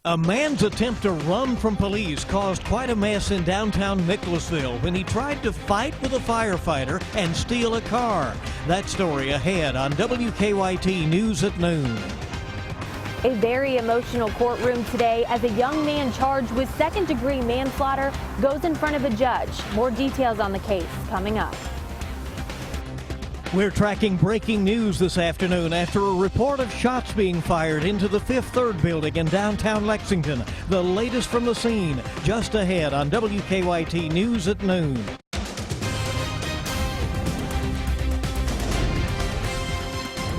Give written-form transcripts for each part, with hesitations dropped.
A man's attempt to run from police caused quite a mess in downtown Nicholasville when he tried to fight with a firefighter and steal a car. That story ahead on WKYT News at noon. A very emotional courtroom today as a young man charged with second-degree manslaughter goes in front of a judge. More details on the case coming up. We're tracking breaking news this afternoon after a report of shots being fired into the Fifth Third building in downtown Lexington. The latest from the scene just ahead on WKYT News at noon.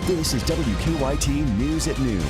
This is WKYT News at noon.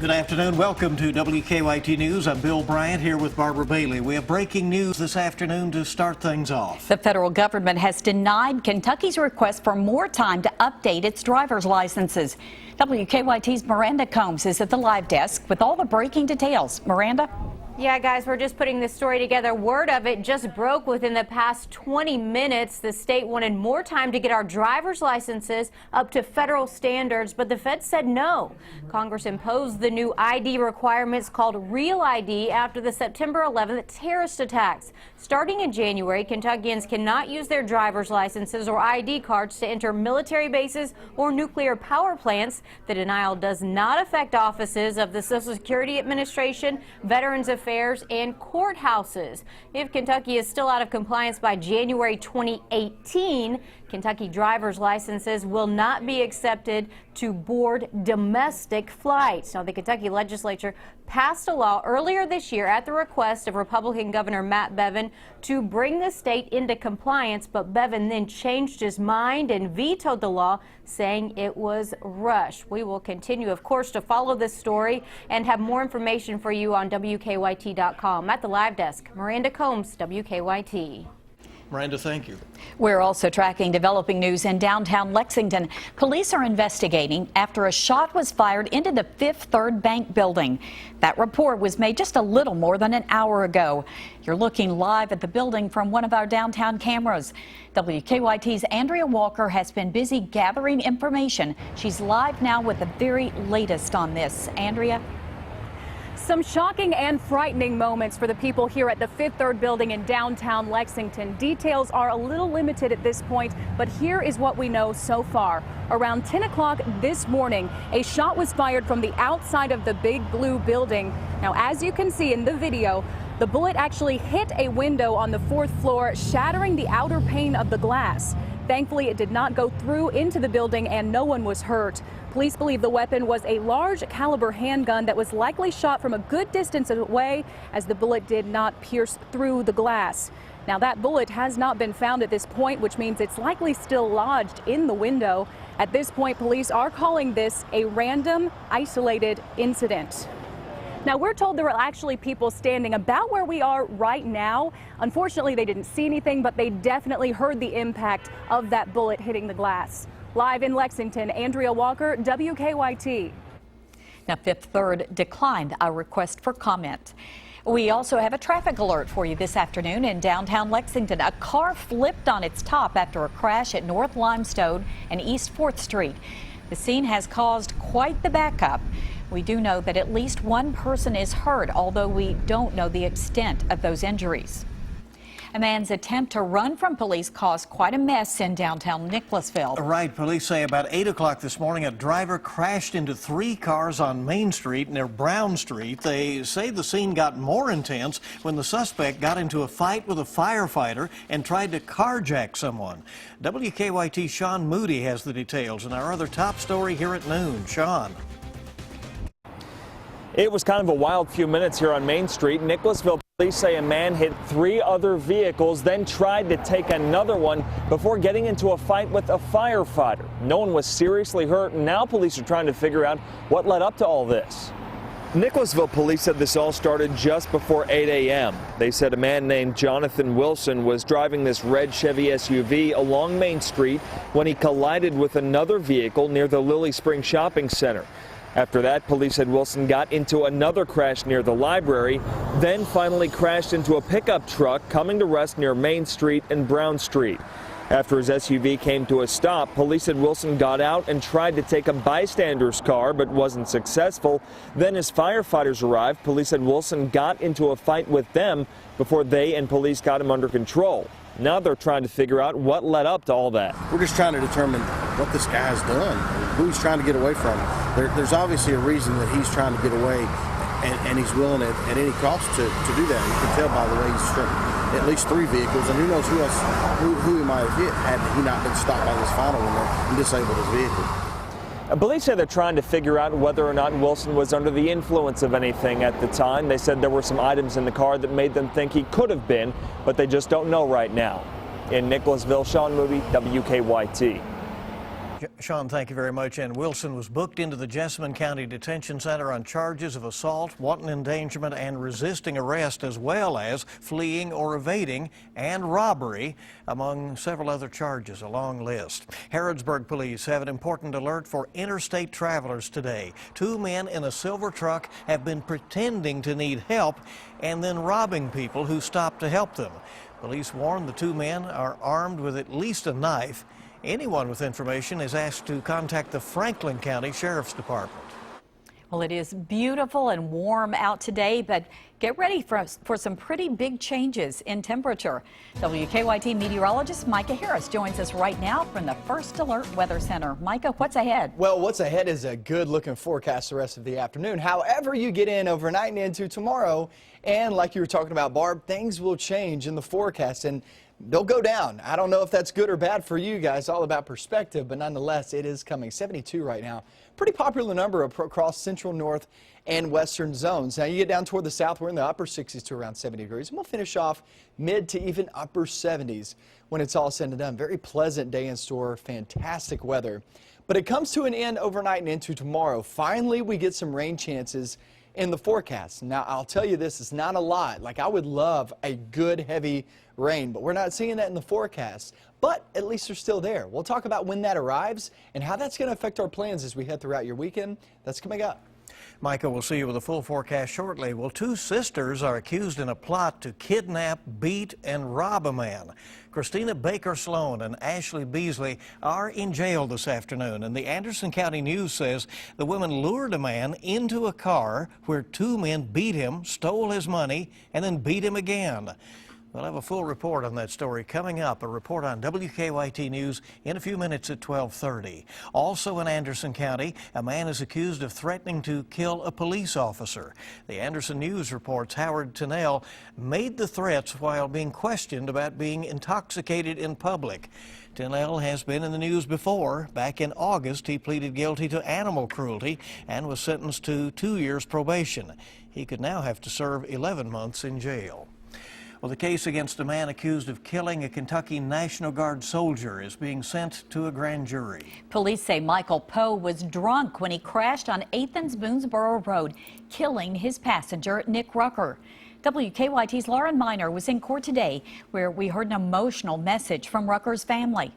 Good afternoon. Welcome to WKYT News. I'm Bill Bryant here with Barbara Bailey. We have breaking news this afternoon to start things off. The federal government has denied Kentucky's request for more time to update its driver's licenses. WKYT's Miranda Combs is at the live desk with all the breaking details. Miranda? Yeah, guys, we're just putting this story together. Word of it just broke within the past 20 minutes. The state wanted more time to get our driver's licenses up to federal standards, but the feds said no. Congress imposed the new ID requirements called Real ID after the September 11th terrorist attacks. Starting in January, Kentuckians cannot use their driver's licenses or ID cards to enter military bases or nuclear power plants. The denial does not affect offices of the Social Security Administration, Veterans Affairs, and courthouses. If Kentucky is still out of compliance by January 2018, Kentucky driver's licenses will not be accepted to board domestic flights. Now, the Kentucky legislature passed a law earlier this year at the request of Republican Governor Matt Bevin to bring the state into compliance, but Bevin then changed his mind and vetoed the law, saying it was rushed. We will continue, of course, to follow this story and have more information for you on WKYT.com. At the live desk, Miranda Combs, WKYT. Miranda, thank you. We're also tracking developing news in downtown Lexington. Police are investigating after a shot was fired into the Fifth Third Bank building. That report was made just a little more than an hour ago. You're looking live at the building from one of our downtown cameras. WKYT's Andrea Walker has been busy gathering information. She's live now with the very latest on this. Andrea? Some shocking and frightening moments for the people here at the Fifth Third building in downtown Lexington. Details are a little limited at this point, but here is what we know so far. Around 10 o'clock this morning, a shot was fired from the outside of the big blue building. Now, as you can see in the video, the bullet actually hit a window on the fourth floor, shattering the outer pane of the glass. Thankfully, it did not go through into the building and no one was hurt. Police believe the weapon was a large caliber handgun that was likely shot from a good distance away, as the bullet did not pierce through the glass. Now, that bullet has not been found at this point, which means it's likely still lodged in the window. At this point, police are calling this a random, isolated incident. Now, we're told there are actually people standing about where we are right now. Unfortunately, they didn't see anything, but they definitely heard the impact of that bullet hitting the glass. Live in Lexington, Andrea Walker, WKYT. Now, Fifth Third declined our request for comment. We also have a traffic alert for you this afternoon in downtown Lexington. A car flipped on its top after a crash at North Limestone and East 4th Street. The scene has caused quite the backup. We do know that at least one person is hurt, although we don't know the extent of those injuries. A man's attempt to run from police caused quite a mess in downtown Nicholasville. Right. Police say about 8 o'clock this morning, a driver crashed into 3 cars on Main Street near Brown Street. They say the scene got more intense when the suspect got into a fight with a firefighter and tried to carjack someone. WKYT's Sean Moody has the details in our other top story here at noon. Sean. It was kind of a wild few minutes here on Main Street. Nicholasville police say a man hit 3 other vehicles, then tried to take another one before getting into a fight with a firefighter. No one was seriously hurt, and now police are trying to figure out what led up to all this. Nicholasville police said this all started just before 8 a.m. They said a man named Jonathan Wilson was driving this red Chevy SUV along Main Street when he collided with another vehicle near the Lily Spring Shopping Center. After that, police said Wilson got into another crash near the library, then finally crashed into a pickup truck coming to rest near Main Street and Brown Street. After his SUV came to a stop, police said Wilson got out and tried to take a bystander's car but wasn't successful. Then as firefighters arrived, police said Wilson got into a fight with them before they and police got him under control. Now they're trying to figure out what led up to all that. We're just trying to determine what this guy has done, who he's trying to get away from. There's obviously a reason that he's trying to get away, and he's willing at any cost to do that. You can tell by the way he's struck at least 3 vehicles, and who knows who else, who he might have hit had he not been stopped by this final one and disabled his vehicle. Police say they're trying to figure out whether or not Wilson was under the influence of anything at the time. They said there were some items in the car that made them think he could have been, but they just don't know right now. In Nicholasville, Sean Moody, WKYT. Sean, thank you very much. And Wilson was booked into the Jessamine County Detention Center on charges of assault, wanton endangerment, and resisting arrest, as well as fleeing or evading and robbery, among several other charges. A long list. Harrodsburg police have an important alert for interstate travelers today. 2 men in a silver truck have been pretending to need help and then robbing people who stopped to help them. Police warn the 2 men are armed with at least a knife. Anyone with information is asked to contact the Franklin County Sheriff's Department. Well, it is beautiful and warm out today, but get ready for some pretty big changes in temperature. WKYT meteorologist Micah Harris joins us right now from the First Alert Weather Center. Micah, what's ahead? Well, what's ahead is a good-looking forecast the rest of the afternoon. However, you get in overnight and into tomorrow, and like you were talking about, Barb, things will change in the forecast, and they'll go down. I don't know if that's good or bad for you guys, all about perspective, but nonetheless, it is coming. 72 right now. Pretty popular number across central, north, and western zones. Now, you get down toward the south, we're in the upper 60s to around 70 degrees, and we'll finish off mid to even upper 70s when it's all said and done. Very pleasant day in store, fantastic weather. But it comes to an end overnight and into tomorrow. Finally, we get some rain chances in the forecast. Now, I'll tell you this, it's not a lot. Like, I would love a good heavy rain, but we're not seeing that in the forecast. But at least they're still there. We'll talk about when that arrives and how that's going to affect our plans as we head throughout your weekend. That's coming up. Michael, we'll see you with a full forecast shortly. Well, 2 sisters are accused in a plot to kidnap, beat, and rob a man. Christina Baker Sloan and Ashley Beasley are in jail this afternoon, and the Anderson County News says the women lured a man into a car where 2 men beat him, stole his money, and then beat him again. We'll have a full report on that story coming up, a report on WKYT News in a few minutes at 12:30. Also in Anderson County, a man is accused of threatening to kill a police officer. The Anderson News reports Howard Tennell made the threats while being questioned about being intoxicated in public. Tennell has been in the news before. Back in August, he pleaded guilty to animal cruelty and was sentenced to 2 years probation. He could now have to serve 11 months in jail. Well, the case against a man accused of killing a Kentucky National Guard soldier is being sent to a grand jury. Police say Michael Poe was drunk when he crashed on Athens Boonesboro Road, killing his passenger, Nick Rucker. WKYT's Lauren Miner was in court today, where we heard an emotional message from Rucker's family.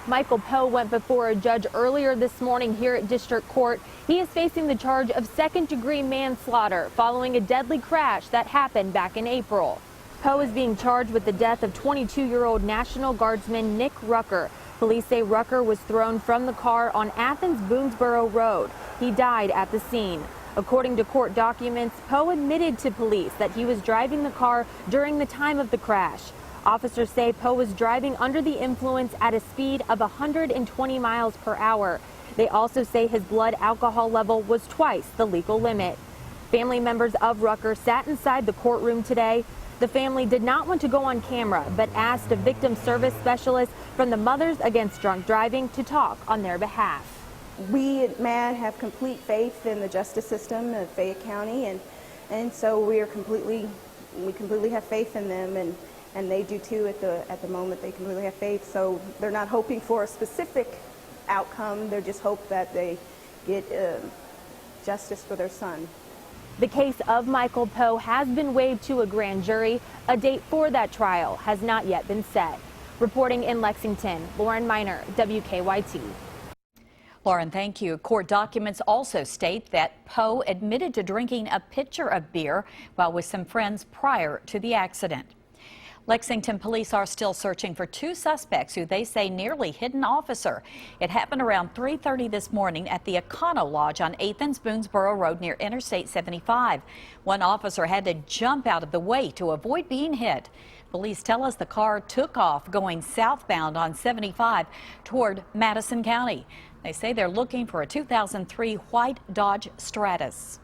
Michael Poe went before a judge earlier this morning here at District Court. He is facing the charge of second-degree manslaughter following a deadly crash that happened back in April. Poe is being charged with the death of 22-year-old National Guardsman Nick Rucker. Police say Rucker was thrown from the car on Athens Boonesboro Road. He died at the scene. According to court documents, Poe admitted to police that he was driving the car during the time of the crash. Officers say Poe was driving under the influence at a speed of 120 miles per hour. They also say his blood alcohol level was twice the legal limit. Family members of Rucker sat inside the courtroom today. The family did not want to go on camera, but asked a victim service specialist from the Mothers Against Drunk Driving to talk on their behalf. We at MAD have complete faith in the justice system of Fayette County, and so we completely have faith in them, and they do too at the moment. They completely have faith, so they're not hoping for a specific outcome. They just hope that they get justice for their son. The case of Michael Poe has been waived to a grand jury. A date for that trial has not yet been set. Reporting in Lexington, Lauren Miner, WKYT. Lauren, thank you. Court documents also state that Poe admitted to drinking a pitcher of beer while with some friends prior to the accident. Lexington police are still searching for two suspects who they say nearly hit an officer. It happened around 3:30 this morning at the Econo Lodge on 8th and Boonesboro Road near Interstate 75. One officer had to jump out of the way to avoid being hit. Police tell us the car took off going southbound on 75 toward Madison County. They say they're looking for a 2003 white Dodge Stratus.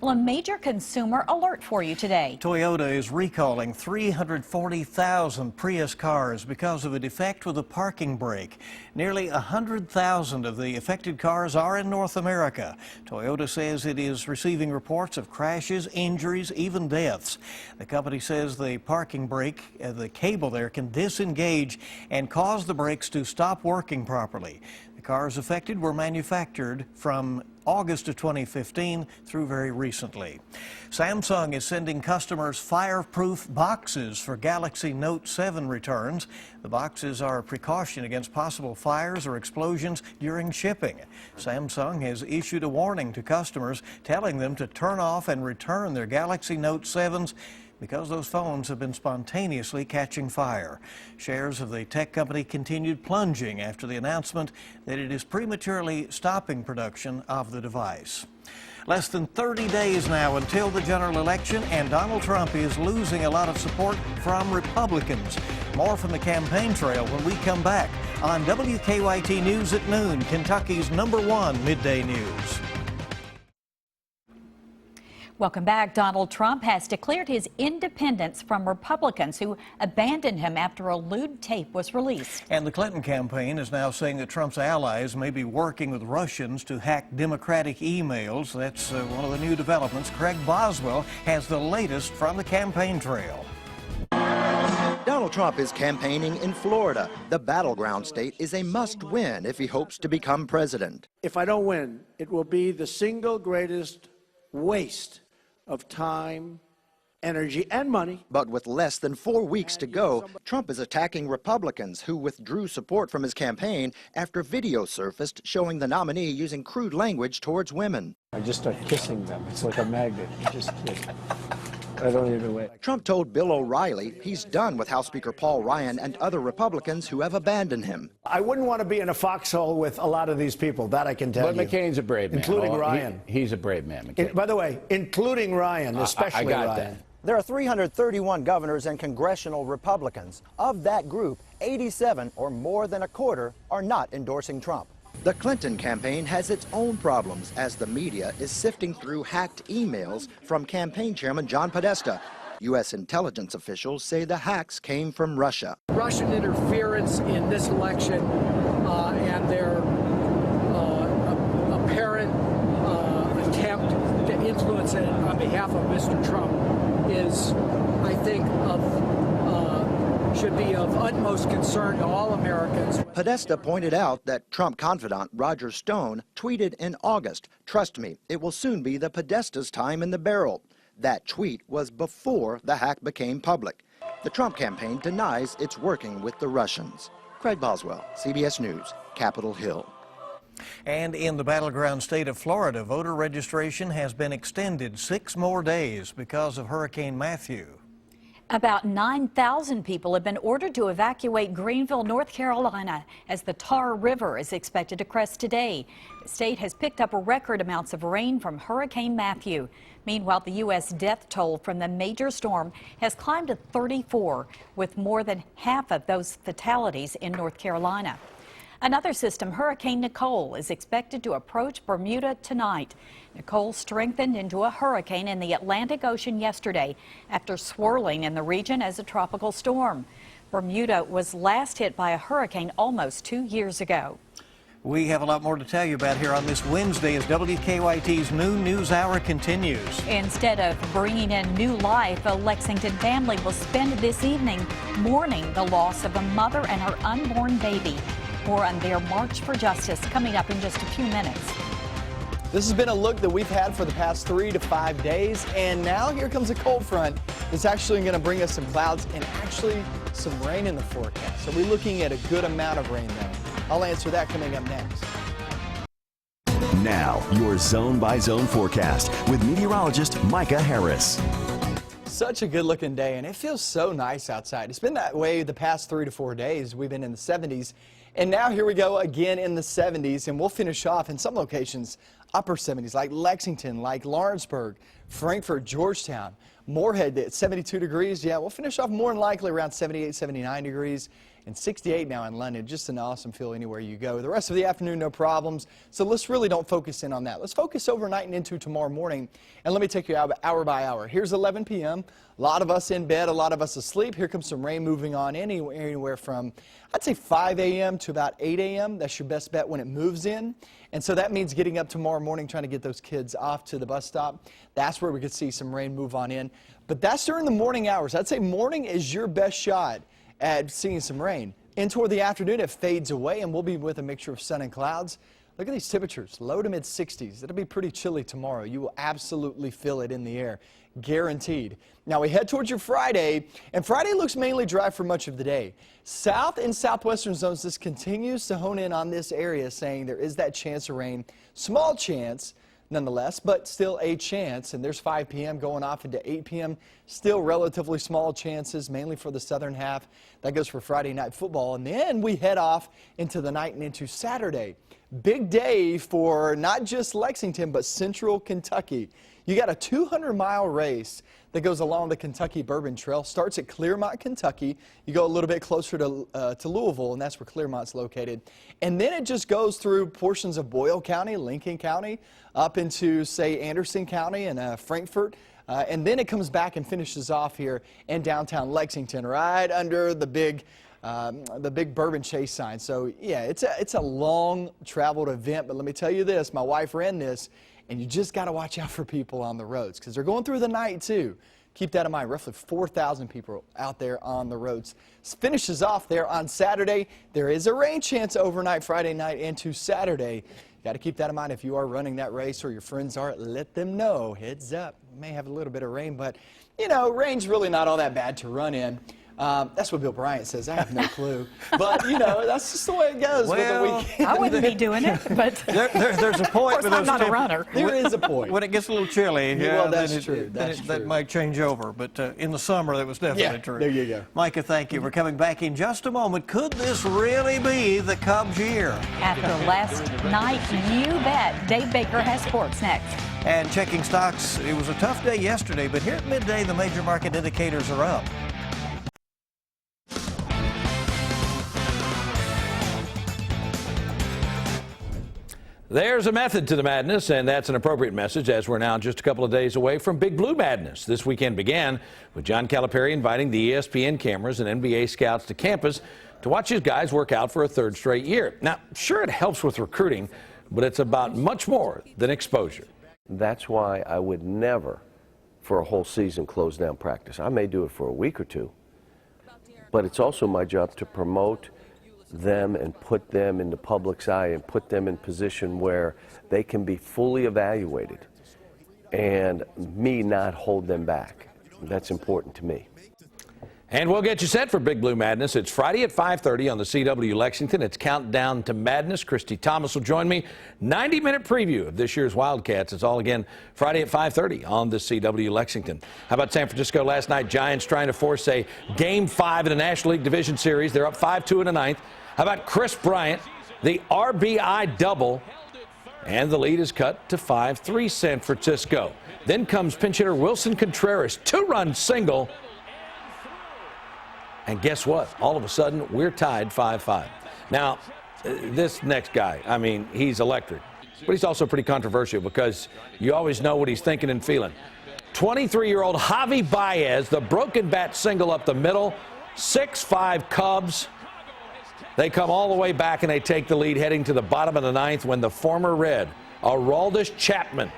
Well, a major consumer alert for you today. Toyota is recalling 340,000 Prius cars because of a defect with a parking brake. Nearly 100,000 of the affected cars are in North America. Toyota says it is receiving reports of crashes, injuries, even deaths. The company says the parking brake, the cable there, can disengage and cause the brakes to stop working properly. The cars affected were manufactured from August of 2015 through very recently. Samsung is sending customers fireproof boxes for Galaxy Note 7 returns. The boxes are a precaution against possible fires or explosions during shipping. Samsung has issued a warning to customers telling them to turn off and return their Galaxy Note 7s because those phones have been spontaneously catching fire. Shares of the tech company continued plunging after the announcement that it is prematurely stopping production of the device. Less than 30 days now until the general election, and Donald Trump is losing a lot of support from Republicans. More from the campaign trail when we come back on WKYT News at noon, Kentucky's #1 midday news. Welcome back. Donald Trump has declared his independence from Republicans who abandoned him after a lewd tape was released. And the Clinton campaign is now saying that Trump's allies may be working with Russians to hack Democratic emails. That's one of the new developments. Craig Boswell has the latest from the campaign trail. Donald Trump is campaigning in Florida. The battleground state is a must-win if he hopes to become president. If I don't win, it will be the single greatest waste of time, energy, and money. But with less than 4 weeks to go, Trump is attacking Republicans who withdrew support from his campaign after video surfaced showing the nominee using crude language towards women. I just start kissing them. It's like a magnet. You just kiss. I don't even wait. Trump told Bill O'Reilly he's done with House Speaker Paul Ryan and other Republicans who have abandoned him. I wouldn't want to be in a foxhole with a lot of these people, that I can tell you. But McCain's a brave man. Including Ryan. He's a brave man, McCain. By the way, including Ryan, especially I got Ryan. that. There are 331 governors and congressional Republicans. Of that group, 87, or more than a quarter, are not endorsing Trump. The Clinton campaign has its own problems as the media is sifting through hacked emails from campaign chairman John Podesta. U.S. intelligence officials say the hacks came from Russia. Russian interference in this election and their apparent attempt to influence it on behalf of Mr. Trump is, I think, should be of utmost concern to all Americans. Podesta pointed out that Trump confidant Roger Stone tweeted in August, "Trust me, it will soon be the Podesta's time in the barrel." That tweet was before the hack became public. The Trump campaign denies it's working with the Russians. Craig Boswell, CBS News, Capitol Hill. And in the battleground state of Florida, voter registration has been extended 6 more days because of Hurricane Matthew. About 9,000 people have been ordered to evacuate Greenville, North Carolina, as the Tar River is expected to crest today. The state has picked up record amounts of rain from Hurricane Matthew. Meanwhile, the U.S. death toll from the major storm has climbed to 34, with more than half of those fatalities in North Carolina. Another system, Hurricane Nicole, is expected to approach Bermuda tonight. Nicole strengthened into a hurricane in the Atlantic Ocean yesterday after swirling in the region as a tropical storm. Bermuda was last hit by a hurricane almost 2 years ago. We have a lot more to tell you about here on this Wednesday as WKYT's Noon News Hour continues. Instead of bringing in new life, a Lexington family will spend this evening mourning the loss of a mother and her unborn baby. More on their March for Justice coming up in just a few minutes. This has been a look that we've had for the past 3 to 5 days, and now here comes a cold front that's actually going to bring us some clouds and actually some rain in the forecast. So we're looking at a good amount of rain though. I'll answer that coming up next. Now, your zone-by-zone forecast with meteorologist Micah Harris. such a good looking day, and it feels so nice outside. It's been that way the past 3 to 4 days. We've been in the 70s, and now here we go again in the 70s, and we'll finish off in some locations upper 70s, like Lexington, like Lawrenceburg, Frankfort, Georgetown, Moorhead at 72 degrees. Yeah, we'll finish off more than likely around 78, 79 degrees. And 68 now in London. Just an awesome feel anywhere you go. The rest of the afternoon, no problems. So let's really don't focus in on that. Let's focus overnight and into tomorrow morning. And let me take you hour by hour. Here's 11 p.m. A lot of us in bed, a lot of us asleep. Here comes some rain moving on anywhere from, I'd say 5 a.m. to about 8 a.m. That's your best bet when it moves in. And so that means getting up tomorrow morning, trying to get those kids off to the bus stop. That's where we could see some rain move on in. But that's during the morning hours. I'd say morning is your best shot at seeing some rain. In toward the afternoon, it fades away, and we'll be with a mixture of sun and clouds. Look at these temperatures, low to mid 60s. It'll be pretty chilly tomorrow. You will absolutely feel it in the air, guaranteed. Now we head towards your Friday, and Friday looks mainly dry for much of the day. South and southwestern zones, this continues to hone in on this area, saying there is that chance of rain, small chance, nonetheless, but still a chance. And there's 5 p.m. going off into 8 p.m. Still relatively small chances, mainly for the southern half. That goes for Friday night football. And then we head off into the night and into Saturday. Big day for not just Lexington, but central Kentucky. You got a 200-mile race that goes along the Kentucky Bourbon Trail. Starts at Clearmont, Kentucky. You go a little bit closer to Louisville, and that's where Clearmont's located. And then it just goes through portions of Boyle County, Lincoln County, up into, say, Anderson County and Frankfort. And then it comes back and finishes off here in downtown Lexington, right under the big Bourbon Chase sign. So, yeah, it's a long traveled event. But let me tell you this, my wife ran this, and you just got to watch out for people on the roads because they're going through the night, too. Keep that in mind. Roughly 4,000 people out there on the roads. Finishes off there on Saturday. There is a rain chance overnight, Friday night into Saturday. Got to keep that in mind if you are running that race or your friends are. Let them know. Heads up. You may have a little bit of rain, but, you know, rain's really not all that bad to run in. That's what Bill Bryant says. I have no clue. But, you know, that's just the way it goes with the weekend. I wouldn't be doing it, but there's a point. Of course, I'm not a runner. There is a point. When it gets a little chilly, well, that's true. That might change over. But in the summer, that was definitely true. There you go. Micah, thank you. We're coming back in just a moment. Could this really be the Cubs' year? After last night, you bet. Dave Baker has sports next. And checking stocks, it was a tough day yesterday, but here at midday, the major market indicators are up. There's a method to the madness, and that's an appropriate message as we're now just a couple of days away from Big Blue Madness. This weekend began with John Calipari inviting the ESPN cameras and NBA scouts to campus to watch his guys work out for a third straight year. Now, sure, it helps with recruiting, but it's about much more than exposure. That's why I would never, for a whole season, close down practice. I may do it for a week or two, but it's also my job to promote them and put them in the public's eye and put them in position where they can be fully evaluated and me not hold them back. That's important to me. And we'll get you set for Big Blue Madness. It's Friday at 5:30 on the CW Lexington. It's Countdown to Madness. Christy Thomas will join me. 90-minute preview of this year's Wildcats. It's all again Friday at 5:30 on the CW Lexington. How about San Francisco last night? Giants trying to force a Game 5 in the National League Division Series. They're up 5-2 in the ninth. How about Chris Bryant, the RBI double, and the lead is cut to 5-3 San Francisco. Then comes pinch hitter Wilson Contreras, 2-run single. And guess what? All of a sudden, we're tied 5-5. Now, this next guy, I mean, he's electric. But he's also pretty controversial because you always know what he's thinking and feeling. 23-year-old Javi Baez, the broken bat single up the middle, 6-5 Cubs. They come all the way back and they take the lead heading to the bottom of the ninth when the former Red, Aroldis Chapman,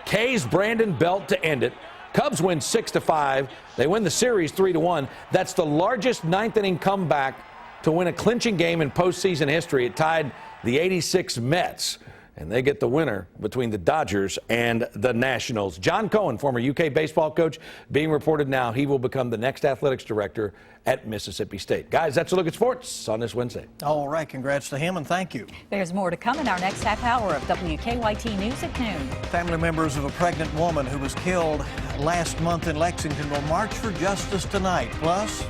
K's Brandon Belt to end it. Cubs win 6-5. They win the series 3-1. That's the largest ninth-inning comeback to win a clinching game in postseason history. It tied the '86 Mets, and they get the winner between the Dodgers and the Nationals. John Cohen, former UK baseball coach, being reported now he will become the next athletics director at Mississippi State. Guys, that's a look at sports on this Wednesday. All right, congrats to him and thank you. There's more to come in our next half hour of WKYT News at noon. Family members of a pregnant woman who was killed last month in Lexington will march for justice tonight. Plus,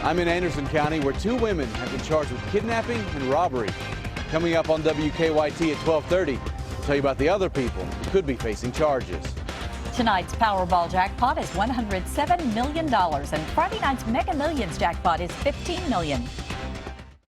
I'm in Anderson County, where 2 women have been charged with kidnapping and robbery. Coming up on WKYT at 12:30, we'll tell you about the other people who could be facing charges. Tonight's Powerball jackpot is $107 million, and Friday night's Mega Millions jackpot is $15 million.